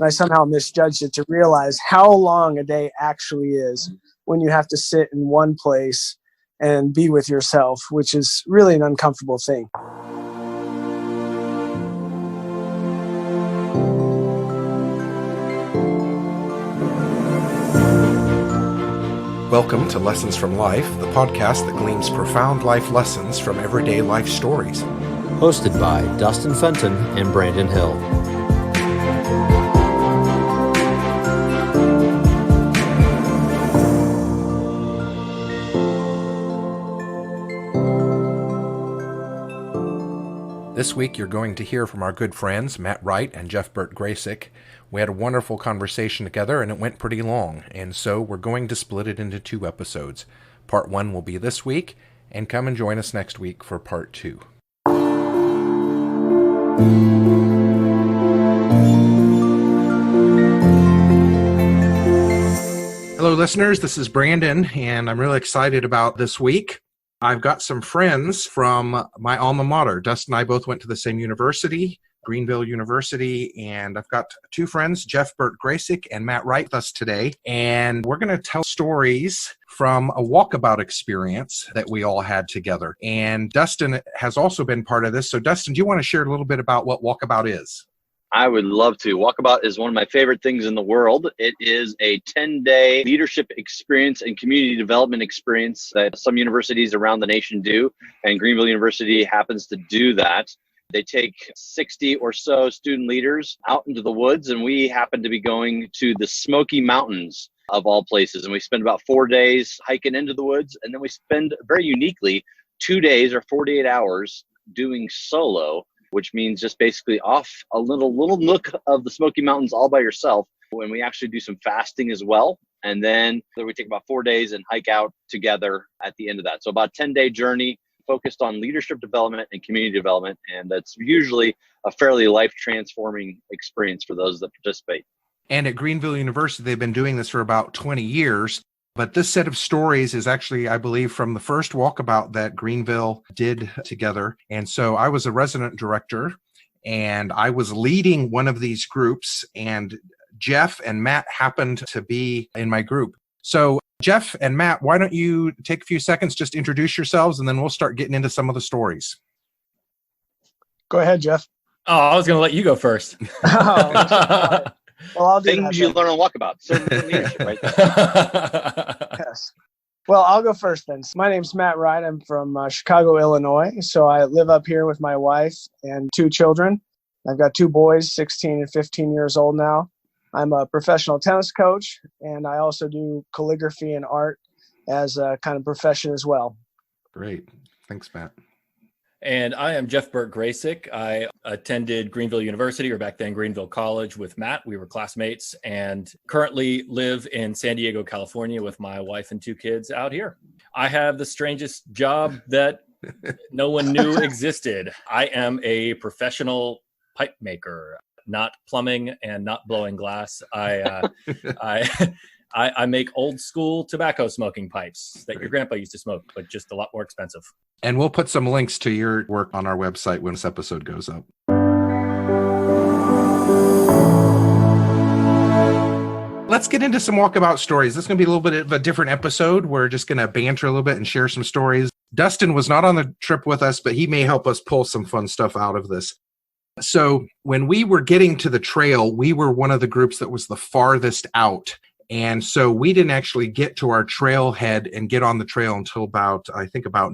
I somehow misjudged it to realize how long a day actually is when you have to sit in one place and be with yourself, which is really an uncomfortable thing. Welcome to Lessons from Life, the podcast that gleans profound life lessons from everyday life stories. Hosted by Dustin, Fenton, and Brandon Hill. This week, you're going to hear from our good friends, Matt Wright and Burt Gracik. We had a wonderful conversation together, and it went pretty long, and so we're going to split it into 2 episodes. Part 1 will be this week, and come and join us next week for Part 2. Hello, listeners. This is Brandon, and I'm really excited about this week. I've got some friends from my alma mater. Dustin and I both went to the same university, Greenville University, and I've got 2 friends, Burt Gracik and Matt Wright, with us today, and we're going to tell stories from a walkabout experience that we all had together. And Dustin has also been part of this. So Dustin, do you want to share a little bit about what Walkabout is? I would love to. Walkabout is one of my favorite things in the world. It is a 10-day leadership experience and community development experience that some universities around the nation do, and Greenville University happens to do that. They take 60 or so student leaders out into the woods, and we happen to be going to the Smoky Mountains of all places. And we spend about 4 days hiking into the woods, and then we spend very uniquely 2 days or 48 hours doing solo, which means just basically off a little nook of the Smoky Mountains all by yourself. When we actually do some fasting as well. And then we take about 4 days and hike out together at the end of that. So about a 10-day journey focused on leadership development and community development. And that's usually a fairly life-transforming experience for those that participate. And at Greenville University, they've been doing this for about 20 years. But this set of stories is actually, I believe, from the first walkabout that Greenville did together. And so I was a resident director, and I was leading one of these groups, and Jeff and Matt happened to be in my group. So Jeff and Matt, why don't you take a few seconds, just introduce yourselves, and then we'll start getting into some of the stories. Go ahead, Jeff. Oh, I was going to let you go first. Well, I'll do Things you learn on Walkabout. Certain leadership, right? Yes. Well, I'll go first then. My name's Matt Wright. I'm from Chicago, Illinois. So I live up here with my wife and 2 children. I've got 2 boys, 16 and 15 years old now. I'm a professional tennis coach, and I also do calligraphy and art as a kind of profession as well. Great. Thanks, Matt. And I am Burt Gracik. I attended Greenville University, or back then Greenville College, with Matt. We were classmates, and currently live in San Diego, California with my wife and 2 kids out here. I have the strangest job that no one knew existed. I am a professional pipe maker, not plumbing and not blowing glass. I make old school tobacco smoking pipes that your grandpa used to smoke, but just a lot more expensive. And we'll put some links to your work on our website when this episode goes up. Let's get into some walkabout stories. This is going to be a little bit of a different episode. We're just going to banter a little bit and share some stories. Dustin was not on the trip with us, but he may help us pull some fun stuff out of this. So when we were getting to the trail, we were one of the groups that was the farthest out. And so we didn't actually get to our trailhead and get on the trail until about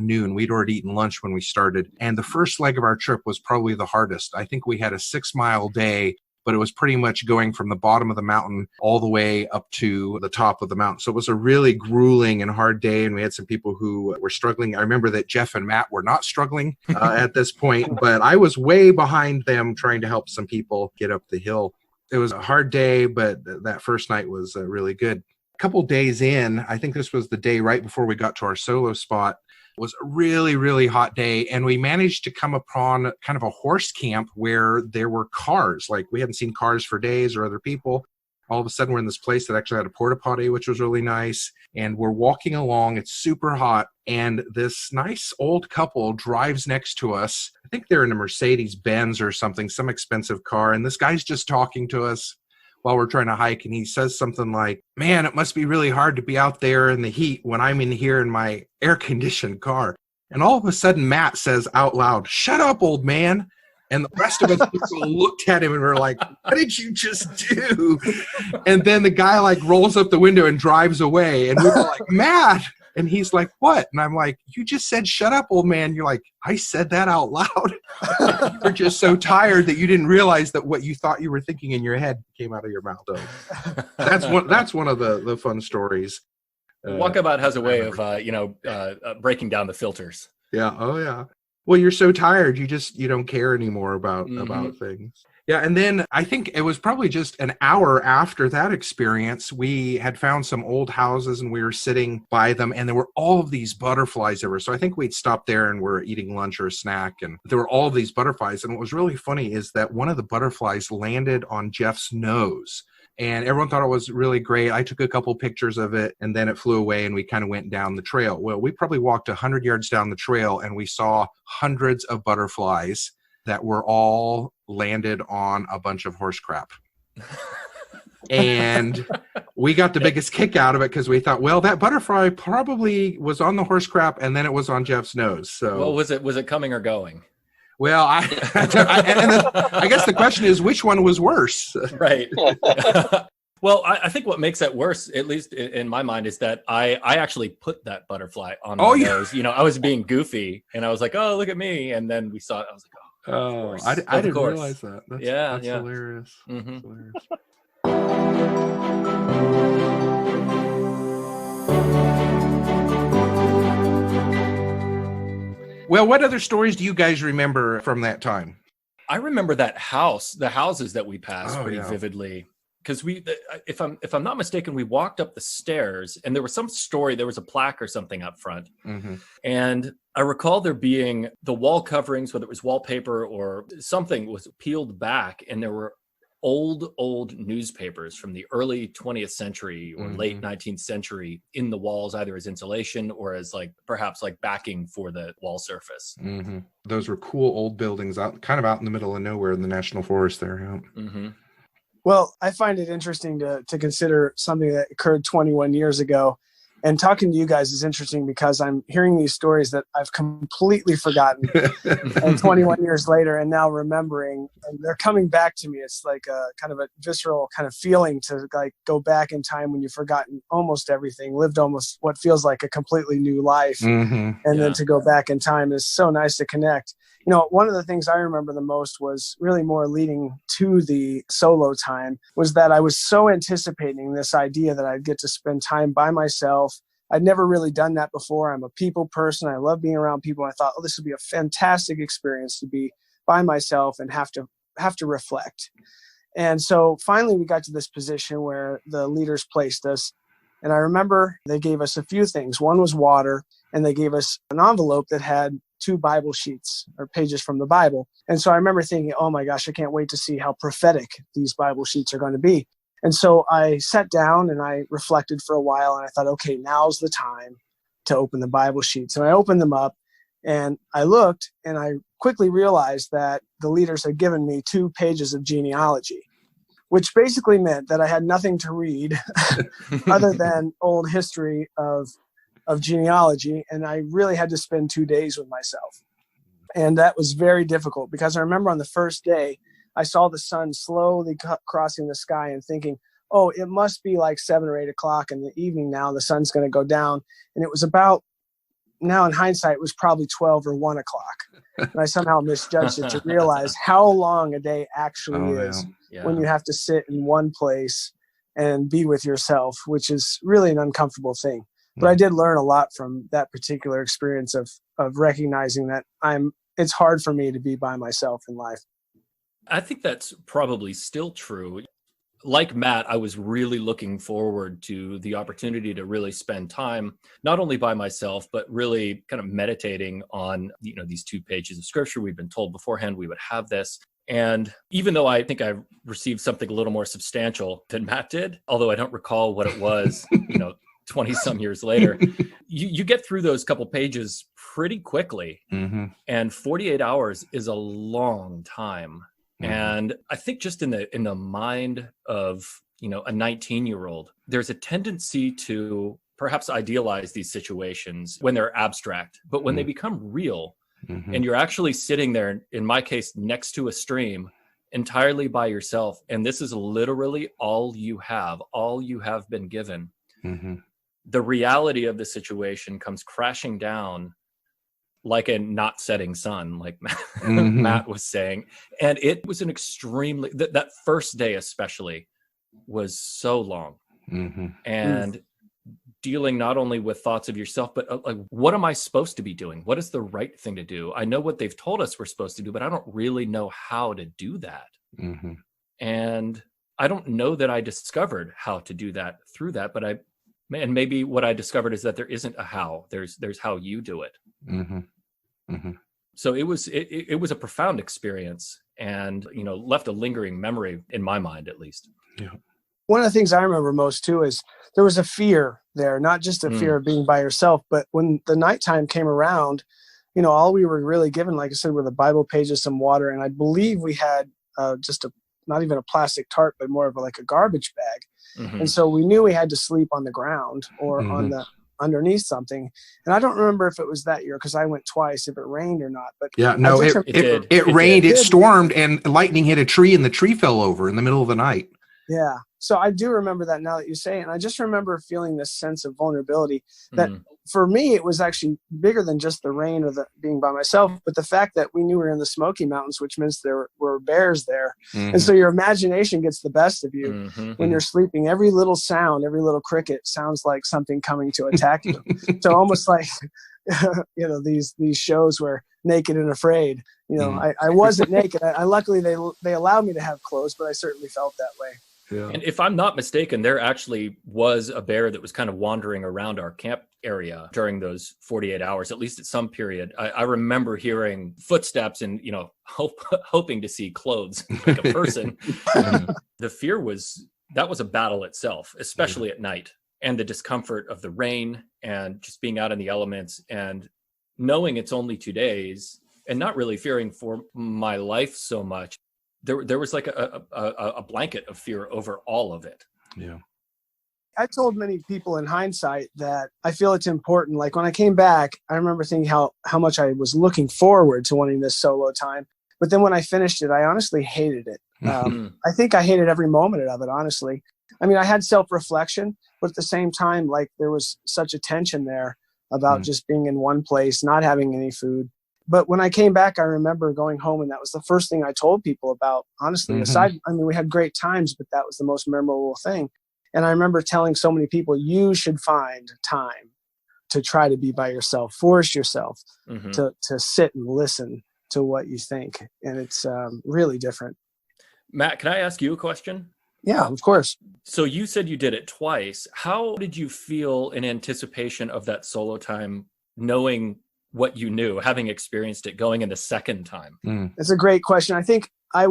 noon. We'd already eaten lunch when we started. And the first leg of our trip was probably the hardest. I think we had a 6-mile day, but it was pretty much going from the bottom of the mountain all the way up to the top of the mountain. So it was a really grueling and hard day. And we had some people who were struggling. I remember that Jeff and Matt were not struggling at this point, but I was way behind them trying to help some people get up the hill. It was a hard day, but that first night was really good. A couple days in, I think this was the day right before we got to our solo spot, was a really, really hot day. And we managed to come upon kind of a horse camp where there were cars. Like we hadn't seen cars for days or other people. All of a sudden, we're in this place that actually had a porta potty, which was really nice. And we're walking along. It's super hot. And this nice old couple drives next to us. I think they're in a Mercedes Benz or something, some expensive car. And this guy's just talking to us. while we're trying to hike, and he says something like, man, it must be really hard to be out there in the heat when I'm in here in my air-conditioned car. And all of a sudden, Matt says out loud, shut up, old man. And the rest of us people looked at him and were like, what did you just do? And then the guy like rolls up the window and drives away. And we were like, Matt. And he's like, what? And I'm like, you just said, shut up, old man. You're like, I said that out loud. You're just so tired that you didn't realize that what you thought you were thinking in your head came out of your mouth. That's one of the fun stories. Walkabout has a way of, breaking down the filters. Yeah. Oh, yeah. Well, you're so tired, you don't care anymore about things. Yeah, and then I think it was probably just an hour after that experience, we had found some old houses and we were sitting by them, and there were all of these butterflies everywhere. So I think we'd stopped there and were eating lunch or a snack, and there were all of these butterflies. And what was really funny is that one of the butterflies landed on Jeff's nose. And everyone thought it was really great. I took a couple pictures of it, and then it flew away, and we kind of went down the trail. Well, we probably walked 100 yards down the trail, and we saw hundreds of butterflies that were all landed on a bunch of horse crap. And we got the biggest kick out of it because we thought, well, that butterfly probably was on the horse crap, and then it was on Jeff's nose. So, well, was it coming or going? Well, I guess the question is, which one was worse? Right. Well, I think what makes that worse, at least in my mind, is that I actually put that butterfly on my nose. I was being goofy, and I was like, oh, look at me. And then we saw it. I was like, oh, I didn't realize that. That's hilarious. Mm-hmm. That's hilarious. Well, what other stories do you guys remember from that time? I remember the houses that we passed pretty vividly. Because if I'm not mistaken, we walked up the stairs and there was some story, there was a plaque or something up front. Mm-hmm. And I recall there being the wall coverings, whether it was wallpaper or something, was peeled back, and there were old newspapers from the early 20th century or late 19th century in the walls, either as insulation or as perhaps backing for the wall surface. Mm-hmm. Those were cool old buildings out in the middle of nowhere in the National Forest there. Yeah. Mm-hmm. Well, I find it interesting to consider something that occurred 21 years ago. And talking to you guys is interesting because I'm hearing these stories that I've completely forgotten and 21 years later and now remembering, and they're coming back to me. It's like a kind of a visceral kind of feeling to go back in time when you've forgotten almost everything, lived almost what feels like a completely new life. And then to go back in time is so nice to connect. One of the things I remember the most was really more leading to the solo time was that I was so anticipating this idea that I'd get to spend time by myself. I'd never really done that before. I'm a people person. I love being around people. I thought, this would be a fantastic experience to be by myself and have to reflect. And so finally we got to this position where the leaders placed us. And I remember they gave us a few things. One was water, and they gave us an envelope that had 2 Bible sheets or pages from the Bible. And so I remember thinking, oh my gosh, I can't wait to see how prophetic these Bible sheets are going to be. And so I sat down and I reflected for a while, and I thought, okay, now's the time to open the Bible sheets. And I opened them up and I looked, and I quickly realized that the leaders had given me 2 pages of genealogy, which basically meant that I had nothing to read other than old history of genealogy, and I really had to spend 2 days with myself. And that was very difficult because I remember on the first day, I saw the sun slowly crossing the sky and thinking, oh, it must be 7 or 8 o'clock in the evening now, the sun's going to go down. And it was about, now in hindsight, it was probably 12 or 1 o'clock. And I somehow misjudged it to realize how long a day actually is when you have to sit in one place and be with yourself, which is really an uncomfortable thing. But I did learn a lot from that particular experience of recognizing that it's hard for me to be by myself in life. I think that's probably still true. Like Matt, I was really looking forward to the opportunity to really spend time, not only by myself, but really kind of meditating on, these 2 pages of scripture. We've been told beforehand we would have this. And even though I think I received something a little more substantial than Matt did, although I don't recall what it was, 20 some years later, you get through those couple pages pretty quickly. Mm-hmm. And 48 hours is a long time And I think just in the mind of, a 19-year-old, there's a tendency to perhaps idealize these situations when they're abstract, but when they become real and you're actually sitting there, in my case, next to a stream entirely by yourself, and this is literally all you have been given. The reality of the situation comes crashing down like a not setting sun, like Matt was saying. And it was an extremely, that first day especially was so long. And dealing not only with thoughts of yourself, but like, what am I supposed to be doing? What is the right thing to do? I know what they've told us we're supposed to do, but I don't really know how to do that. And I don't know that I discovered how to do that through that, but and maybe what I discovered is that there isn't a how. There's how you do it. So it was a profound experience, and left a lingering memory in my mind, at least. One of the things I remember most too is there was a fear there, not just a fear of being by yourself, but when the nighttime came around, all we were really given, like I said, were the Bible pages, some water, and I believe we had just not even a plastic tarp, but more of like a garbage bag. And so we knew we had to sleep on the ground or on the underneath something. And I don't remember if it was that year because I went twice, if it rained or not. But yeah, no, it rained, it stormed, and lightning hit a tree, and the tree fell over in the middle of the night. Yeah. So I do remember that now that you say it. And I just remember feeling this sense of vulnerability that for me, it was actually bigger than just the rain or the being by myself, but the fact that we knew we were in the Smoky Mountains, which means there were bears there. And so your imagination gets the best of you when you're sleeping. Every little sound, every little cricket sounds like something coming to attack you. So almost like, these shows where Naked and Afraid, I wasn't naked. I luckily they allowed me to have clothes, but I certainly felt that way. Yeah. And if I'm not mistaken, there actually was a bear that was kind of wandering around our camp area during those 48 hours, at least at some period. I remember hearing footsteps and, hoping to see clothes like a person. The fear that was a battle itself, especially at night, and the discomfort of the rain and just being out in the elements and knowing it's only 2 days and not really fearing for my life so much. There was like a blanket of fear over all of it. Yeah. I told many people in hindsight that I feel it's important. Like when I came back, I remember thinking how much I was looking forward to wanting this solo time. But then when I finished it, I honestly hated it. I think I hated every moment of it, honestly. I mean, I had self-reflection, but at the same time, like there was such a tension there about just being in one place, not having any food. But when I came back, I remember going home, and that was the first thing I told people about, honestly. We had great times, but that was the most memorable thing. And I remember telling so many people, you should find time to try to be by yourself, force yourself to sit and listen to what you think. And it's really different. Matt, can I ask you a question? Yeah, of course. So you said you did it twice. How did you feel in anticipation of that solo time, knowing what you knew, having experienced it, going in the second time? It's a great question. I think I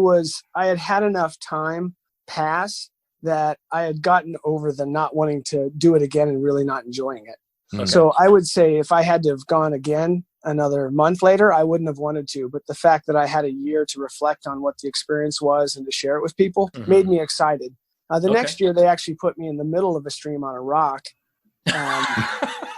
had enough time pass that I had gotten over the not wanting to do it again and really not enjoying it. Okay. So I would say if I had to have gone again another month later, I wouldn't have wanted to. But the fact that I had a year to reflect on what the experience was and to share it with people made me excited. Next year, they actually put me in the middle of a stream on a rock.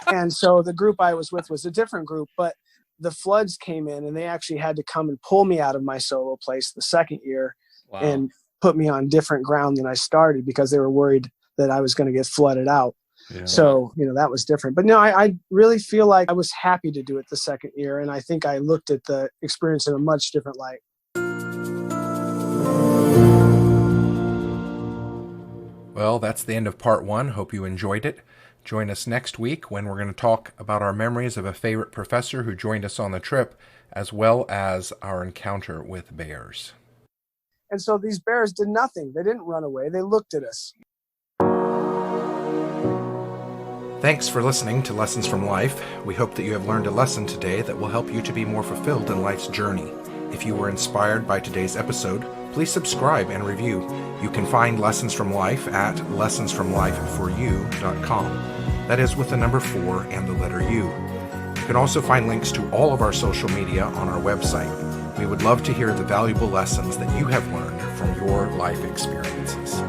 And so the group I was with was a different group, but the floods came in and they actually had to come and pull me out of my solo place the second year and put me on different ground than I started because they were worried that I was going to get flooded out. Yeah. So, that was different. But no, I really feel like I was happy to do it the second year. And I think I looked at the experience in a much different light. Well, that's the end of part 1. Hope you enjoyed it. Join us next week when we're going to talk about our memories of a favorite professor who joined us on the trip, as well as our encounter with bears. And so these bears did nothing. They didn't run away. They looked at us. Thanks for listening to Lessons from Life. We hope that you have learned a lesson today that will help you to be more fulfilled in life's journey. If you were inspired by today's episode, please subscribe and review. You can find Lessons from Life at lessonsfromlifeforyou.com. That is with the number 4 and the letter U. You can also find links to all of our social media on our website. We would love to hear the valuable lessons that you have learned from your life experiences.